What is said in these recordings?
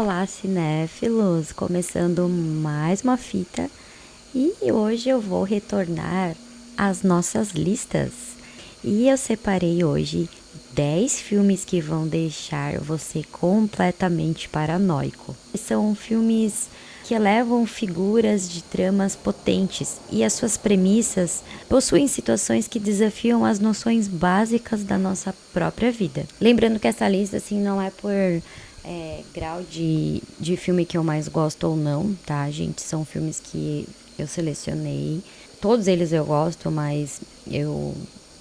Olá, cinéfilos! Começando mais uma fita e hoje eu vou retornar às nossas listas. E eu separei hoje 10 filmes que vão deixar você completamente paranoico. São filmes que elevam figuras de tramas potentes e as suas premissas possuem situações que desafiam as noções básicas da nossa própria vida. Lembrando que essa lista assim não é por grau de filme que eu mais gosto ou não, tá, gente? São filmes que eu selecionei. Todos eles eu gosto, mas eu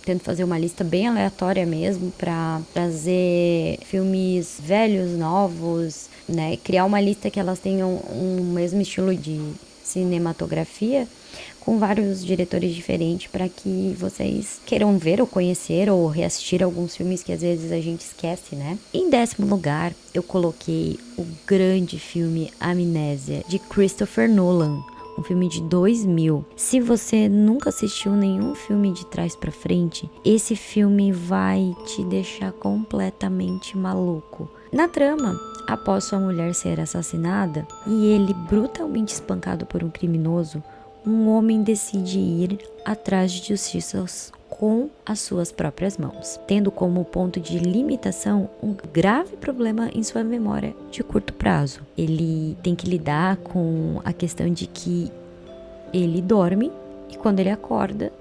tento fazer uma lista bem aleatória mesmo para trazer filmes velhos, novos, né? Criar uma lista que elas tenham um mesmo estilo de cinematografia com vários diretores diferentes para que vocês queiram ver ou conhecer ou reassistir alguns filmes que às vezes a gente esquece, né? Em 10º lugar, eu coloquei o grande filme Amnésia, de Christopher Nolan. Um filme de 2000. Se você nunca assistiu nenhum filme de trás pra frente, esse filme vai te deixar completamente maluco. Na trama, após sua mulher ser assassinada e ele brutalmente espancado por um criminoso, um homem decide ir atrás de justiça com as suas próprias mãos, tendo como ponto de limitação um grave problema em sua memória de curto prazo. Ele tem que lidar com a questão de que ele dorme e quando ele acorda,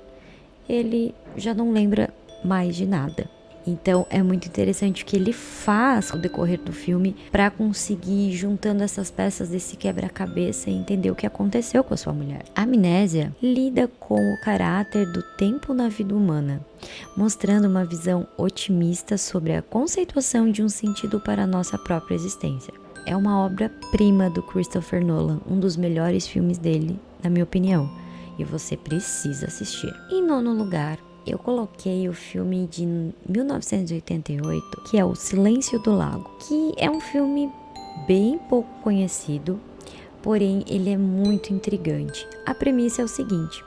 ele já não lembra mais de nada. Então é muito interessante o que ele faz ao decorrer do filme para conseguir juntando essas peças desse quebra-cabeça e entender o que aconteceu com a sua mulher. A Amnésia lida com o caráter do tempo na vida humana, mostrando uma visão otimista sobre a conceituação de um sentido para a nossa própria existência. É uma obra-prima do Christopher Nolan, um dos melhores filmes dele, na minha opinião, e você precisa assistir. Em 9º lugar, eu coloquei o filme de 1988, que é O Silêncio do Lago, que é um filme bem pouco conhecido, porém ele é muito intrigante. A premissa é o seguinte: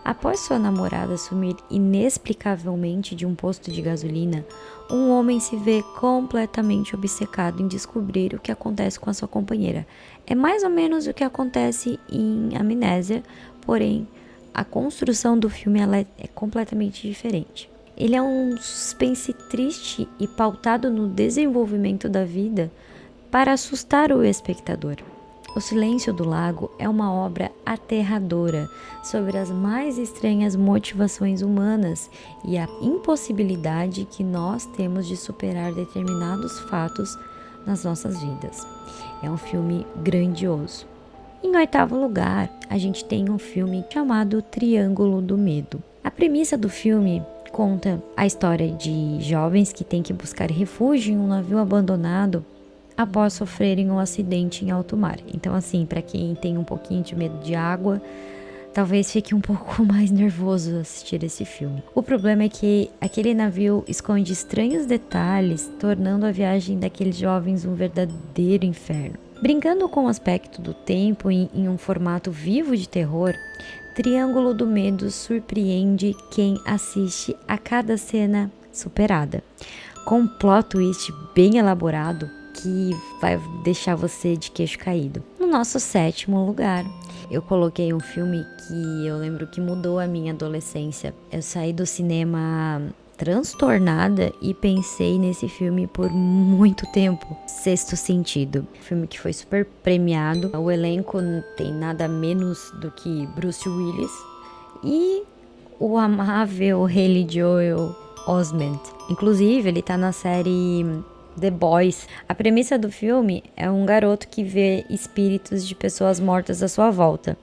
após sua namorada sumir inexplicavelmente de um posto de gasolina, um homem se vê completamente obcecado em descobrir o que acontece com a sua companheira. É mais ou menos o que acontece em Amnésia, porém a construção do filme ela é completamente diferente. Ele é um suspense triste e pautado no desenvolvimento da vida para assustar o espectador. O Silêncio do Lago é uma obra aterradora sobre as mais estranhas motivações humanas e a impossibilidade que nós temos de superar determinados fatos nas nossas vidas. É um filme grandioso. Em 8º lugar, a gente tem um filme chamado Triângulo do Medo. A premissa do filme conta a história de jovens que têm que buscar refúgio em um navio abandonado após sofrerem um acidente em alto mar. Então, assim, para quem tem um pouquinho de medo de água, talvez fique um pouco mais nervoso assistir esse filme. O problema é que aquele navio esconde estranhos detalhes, tornando a viagem daqueles jovens um verdadeiro inferno. Brincando com o aspecto do tempo em um formato vivo de terror, Triângulo do Medo surpreende quem assiste a cada cena superada, com um plot twist bem elaborado que vai deixar você de queixo caído. No nosso 7º lugar, eu coloquei um filme que eu lembro que mudou a minha adolescência. Eu saí do cinema transtornada e pensei nesse filme por muito tempo. Sexto Sentido, filme que foi super premiado. O elenco não tem nada menos do que Bruce Willis e o amável Haley Joel Osment. Inclusive, ele tá na série The Boys. A premissa do filme é um garoto que vê espíritos de pessoas mortas à sua volta.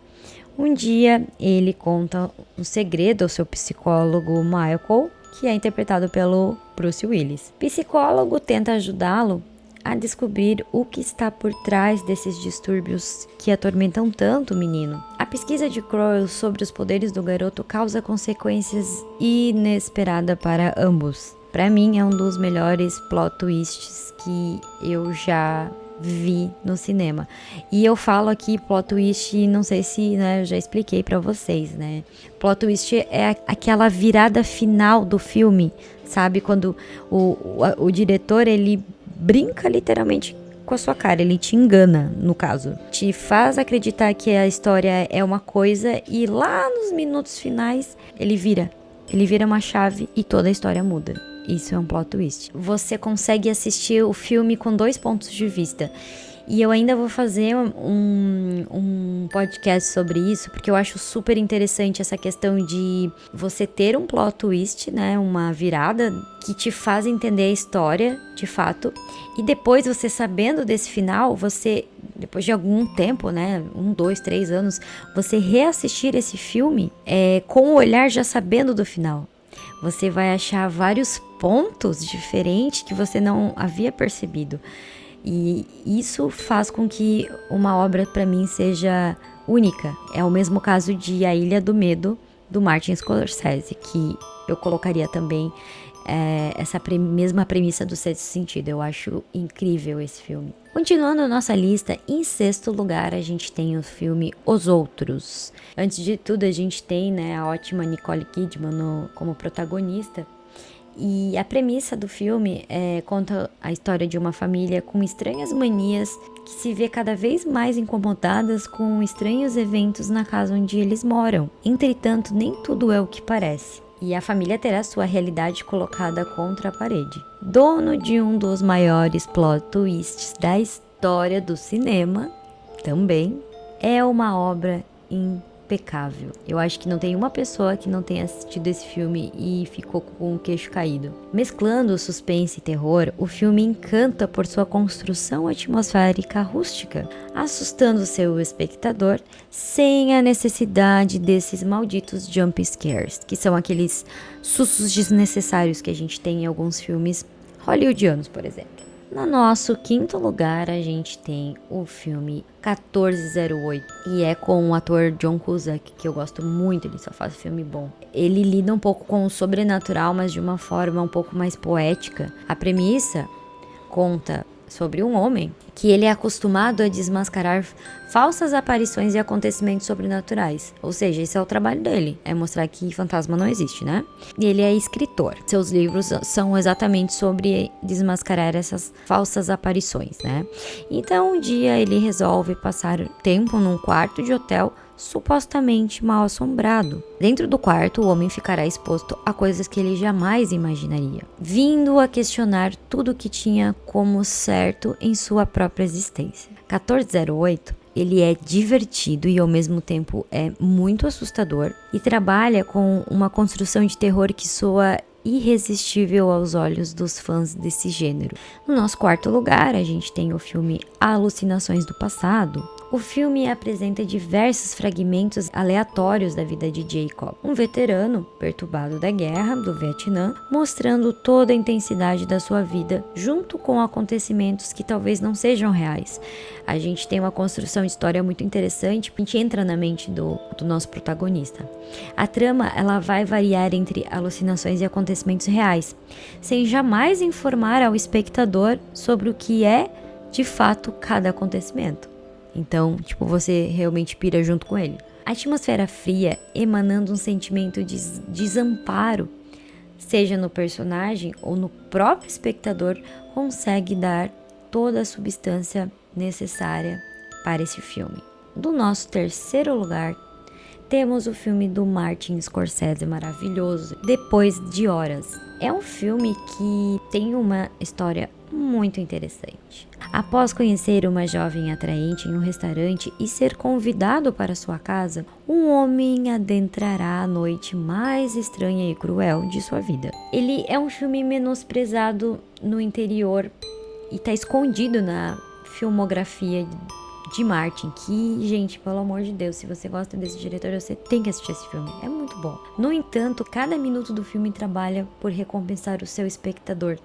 Um dia, ele conta um segredo ao seu psicólogo Michael, que é interpretado pelo Bruce Willis. O psicólogo tenta ajudá-lo a descobrir o que está por trás desses distúrbios que atormentam tanto o menino. A pesquisa de Crowell sobre os poderes do garoto causa consequências inesperadas para ambos. Para mim, é um dos melhores plot twists que eu já vi no cinema. E eu falo aqui plot twist, não sei se, né, eu já expliquei pra vocês, né? Plot twist é aquela virada final do filme, sabe? Quando o diretor, ele brinca literalmente com a sua cara, ele te engana, no caso. Te faz acreditar que a história é uma coisa e lá nos minutos finais ele vira uma chave e toda a história muda. Isso é um plot twist. Você consegue assistir o filme com 2 pontos de vista. E eu ainda vou fazer um podcast sobre isso, porque eu acho super interessante essa questão de você ter um plot twist, né? Uma virada que te faz entender a história, de fato. E depois, você sabendo desse final, você, depois de algum tempo, né? 1, 2, 3 anos, você reassistir esse filme com o olhar já sabendo do final. Você vai achar vários pontos diferentes que você não havia percebido. E isso faz com que uma obra para mim seja única. É o mesmo caso de A Ilha do Medo, do Martin Scorsese, que eu colocaria também essa mesma premissa do Sexto Sentido. Eu acho incrível esse filme. Continuando a nossa lista, em 6º lugar a gente tem o filme Os Outros. Antes de tudo, a gente tem, né, a ótima Nicole Kidman como protagonista. E a premissa do filme conta a história de uma família com estranhas manias que se vê cada vez mais incomodadas com estranhos eventos na casa onde eles moram. Entretanto, nem tudo é o que parece. E a família terá sua realidade colocada contra a parede. Dono de um dos maiores plot twists da história do cinema, também, é uma obra impecável. Eu acho que não tem uma pessoa que não tenha assistido esse filme e ficou com o queixo caído. Mesclando suspense e terror, o filme encanta por sua construção atmosférica rústica, assustando seu espectador sem a necessidade desses malditos jump scares, que são aqueles sustos desnecessários que a gente tem em alguns filmes hollywoodianos, por exemplo. No nosso 5º lugar, a gente tem o filme 1408, e é com o ator John Cusack, que eu gosto muito, ele só faz filme bom. Ele lida um pouco com o sobrenatural, mas de uma forma um pouco mais poética. A premissa conta sobre um homem que ele é acostumado a desmascarar falsas aparições e acontecimentos sobrenaturais. Ou seja, esse é o trabalho dele, é mostrar que fantasma não existe, né? E ele é escritor. Seus livros são exatamente sobre desmascarar essas falsas aparições, né? Então, um dia ele resolve passar tempo num quarto de hotel supostamente mal assombrado. Dentro do quarto, o homem ficará exposto a coisas que ele jamais imaginaria, vindo a questionar tudo que tinha como certo em sua própria existência. 1408, ele é divertido e ao mesmo tempo é muito assustador e trabalha com uma construção de terror que soa irresistível aos olhos dos fãs desse gênero. No nosso 4º lugar, a gente tem o filme Alucinações do Passado. O filme apresenta diversos fragmentos aleatórios da vida de Jacob, um veterano perturbado da guerra do Vietnã, mostrando toda a intensidade da sua vida, junto com acontecimentos que talvez não sejam reais. A gente tem uma construção de história muito interessante, a gente entra na mente do nosso protagonista. A trama ela vai variar entre alucinações e acontecimentos reais, sem jamais informar ao espectador sobre o que é, de fato, cada acontecimento. Então, você realmente pira junto com ele. A atmosfera fria, emanando um sentimento de desamparo, seja no personagem ou no próprio espectador, consegue dar toda a substância necessária para esse filme. Do nosso 3º lugar, temos o filme do Martin Scorsese maravilhoso, Depois de Horas. É um filme que tem uma história muito interessante. Após conhecer uma jovem atraente em um restaurante e ser convidado para sua casa, um homem adentrará a noite mais estranha e cruel de sua vida. Ele é um filme menosprezado no interior e está escondido na filmografia de Martin, que, gente, pelo amor de Deus, se você gosta desse diretor, você tem que assistir esse filme, é muito bom. No entanto, cada minuto do filme trabalha por recompensar o seu espectador,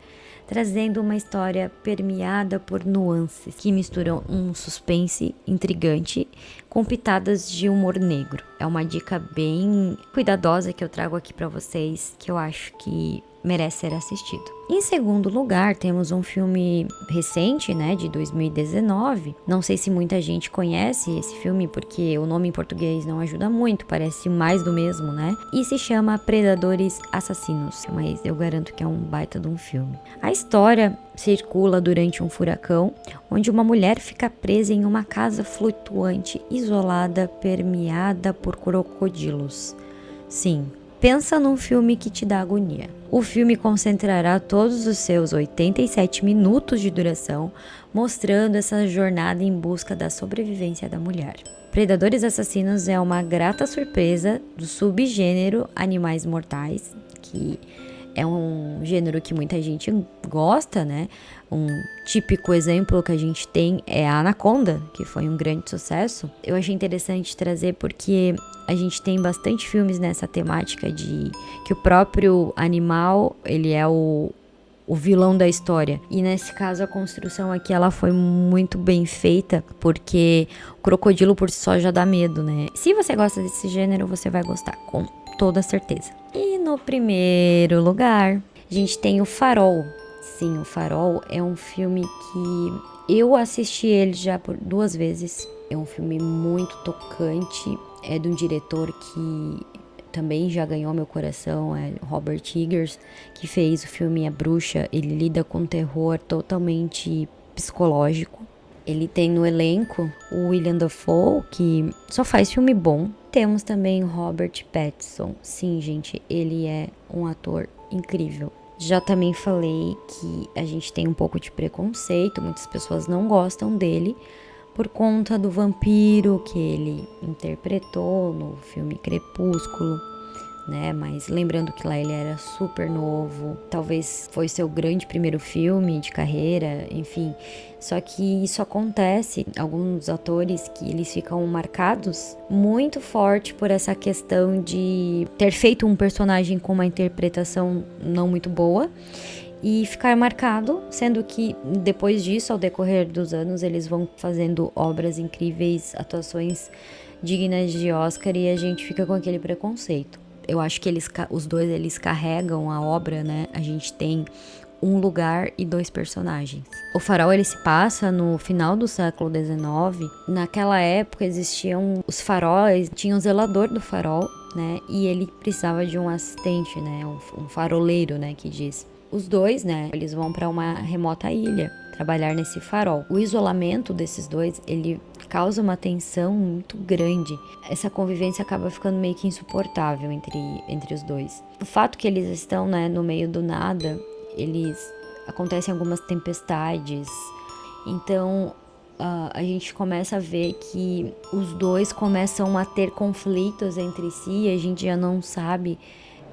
trazendo uma história permeada por nuances que misturam um suspense intrigante com pitadas de humor negro. É uma dica bem cuidadosa que eu trago aqui pra vocês, que eu acho que merece ser assistido. Em segundo lugar, temos um filme recente, né, de 2019. Não sei se muita gente conhece esse filme, porque o nome em português não ajuda muito, parece mais do mesmo, né? E se chama Predadores Assassinos, mas eu garanto que é um baita de um filme. A história circula durante um furacão, onde uma mulher fica presa em uma casa flutuante, isolada, permeada por crocodilos. Sim, pensa num filme que te dá agonia. O filme concentrará todos os seus 87 minutos de duração, mostrando essa jornada em busca da sobrevivência da mulher. Predadores Assassinos é uma grata surpresa do subgênero Animais Mortais, que é um gênero que muita gente gosta, né? Um típico exemplo que a gente tem é a Anaconda, que foi um grande sucesso. Eu achei interessante trazer porque a gente tem bastante filmes nessa temática de que o próprio animal, ele é o vilão da história. E nesse caso a construção aqui ela foi muito bem feita, porque o crocodilo por si só já dá medo, né? Se você gosta desse gênero, você vai gostar, com toda certeza. E no primeiro lugar, a gente tem o Farol. Sim, o Farol é um filme que eu assisti ele já por 2 vezes. É um filme muito tocante, é de um diretor que também já ganhou meu coração, é Robert Eggers, que fez o filme A Bruxa. Ele lida com terror totalmente psicológico. Ele tem no elenco o William Dafoe, que só faz filme bom. Temos também o Robert Pattinson. Sim, gente, ele é um ator incrível. Já também falei que a gente tem um pouco de preconceito, muitas pessoas não gostam dele por conta do vampiro que ele interpretou no filme Crepúsculo, né? Mas lembrando que lá ele era super novo, talvez foi seu grande primeiro filme de carreira, enfim. Só que isso acontece, alguns atores que eles ficam marcados muito forte por essa questão de ter feito um personagem com uma interpretação não muito boa e ficar marcado, sendo que depois disso, ao decorrer dos anos, eles vão fazendo obras incríveis, atuações dignas de Oscar, e a gente fica com aquele preconceito. Eu acho que os dois eles carregam a obra, né? A gente tem um lugar e 2 personagens. O Farol ele se passa no final do século XIX. Naquela época existiam os faróis, tinha um zelador do farol, né? E ele precisava de um assistente, né? Um faroleiro, né? Que diz. Os dois, né? Eles vão para uma remota ilha trabalhar nesse farol. O isolamento desses dois, ele causa uma tensão muito grande. Essa convivência acaba ficando meio que insuportável entre os dois. O fato que eles estão, né, no meio do nada, acontecem algumas tempestades. Então a gente começa a ver que os dois começam a ter conflitos entre si, e a gente já não sabe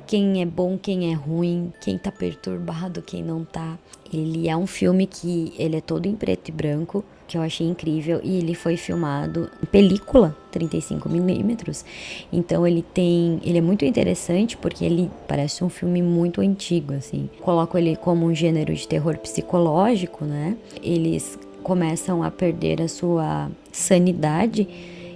quem é bom, quem é ruim, quem tá perturbado, quem não tá. Ele é um filme que ele é todo em preto e branco, que eu achei incrível, e ele foi filmado em película 35mm. Então ele é muito interessante porque ele parece um filme muito antigo, assim. Coloco ele como um gênero de terror psicológico, né? Eles começam a perder a sua sanidade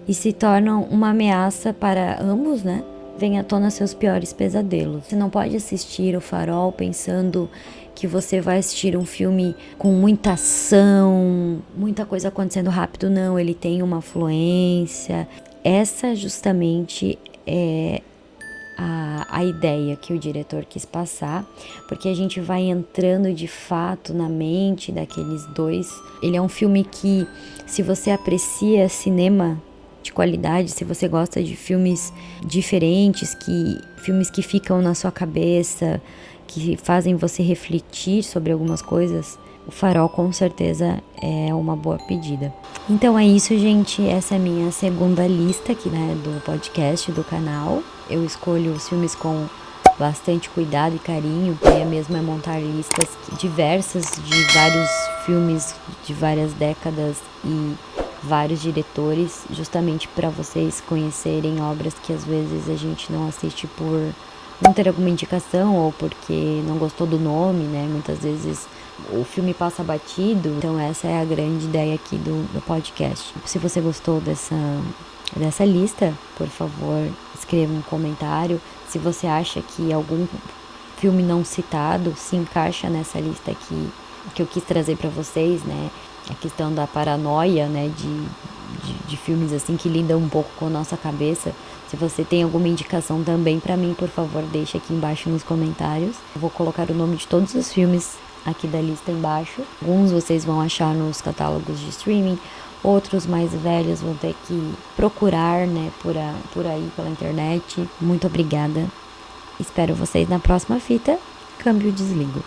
e se tornam uma ameaça para ambos, né? Vem à tona seus piores pesadelos. Você não pode assistir o Farol pensando que você vai assistir um filme com muita ação, muita coisa acontecendo rápido. Não, ele tem uma fluência. Essa justamente é a ideia que o diretor quis passar, porque a gente vai entrando de fato na mente daqueles dois. Ele é um filme que, se você aprecia cinema de qualidade, se você gosta de filmes diferentes, filmes que ficam na sua cabeça, que fazem você refletir sobre algumas coisas, o Farol com certeza é uma boa pedida. Então é isso, gente. Essa é a minha segunda lista aqui, né, do podcast, do canal. Eu escolho os filmes com bastante cuidado e carinho. A ideia mesmo é montar listas diversas de vários filmes de várias décadas e vários diretores, justamente para vocês conhecerem obras que às vezes a gente não assiste por não ter alguma indicação ou porque não gostou do nome, né? Muitas vezes o filme passa batido. Então essa é a grande ideia aqui do podcast. Se você gostou dessa lista, por favor, escreva um comentário. Se você acha que algum filme não citado se encaixa nessa lista aqui que eu quis trazer para vocês, né? A questão da paranoia, né? De filmes assim que lidam um pouco com a nossa cabeça. Se você tem alguma indicação também para mim, por favor, deixe aqui embaixo nos comentários. Eu vou colocar o nome de todos os filmes aqui da lista embaixo. Alguns vocês vão achar nos catálogos de streaming, outros mais velhos vão ter que procurar, né, por aí pela internet. Muito obrigada. Espero vocês na próxima fita. Câmbio e desligo.